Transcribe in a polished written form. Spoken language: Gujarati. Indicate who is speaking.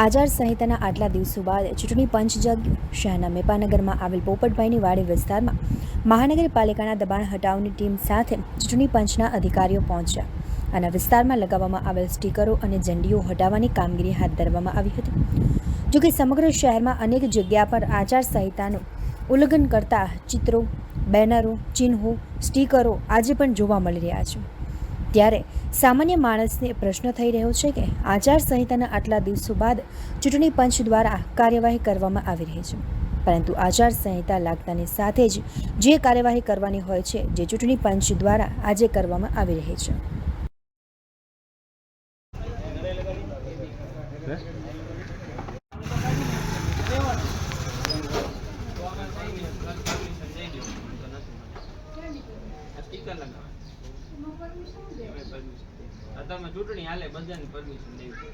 Speaker 1: આચારસંહિતાના આટલા દિવસો બાદ ચૂંટણી પંચ જાગ્યું. શહેરના મેપાનગરમાં આવેલ પોપટભાઈની વાડી વિસ્તારમાં મહાનગરપાલિકાના દબાણ હટાવની ટીમ સાથે ચૂંટણી પંચના અધિકારીઓ પહોંચ્યા અને વિસ્તારમાં લગાવવામાં આવેલ સ્ટીકરો અને ઝંડીઓ હટાવવાની કામગીરી હાથ ધરવામાં આવી હતી. જોકે સમગ્ર શહેરમાં અનેક જગ્યા પર આચારસંહિતાનું ઉલ્લંઘન કરતા ચિત્રો, બેનરો, ચિહ્નો, સ્ટીકરો આજે પણ જોવા મળી રહ્યા છે. ત્યારે સામાન્ય માણસને પ્રશ્ન થઈ રહ્યો છે કે આચારસંહિતાના આટલા દિવસો બાદ ચૂંટણી પંચ દ્વારા કાર્યવાહી કરવામાં આવી રહી છે, પરંતુ આચારસંહિતા લાગતાની સાથે જ જે કાર્યવાહી કરવાની હોય છે, જે ચૂંટણી પંચ દ્વારા આજે કરવામાં આવી રહી છે.
Speaker 2: તમે ચૂંટણી હાલે બધાને પરમિશન દેવી.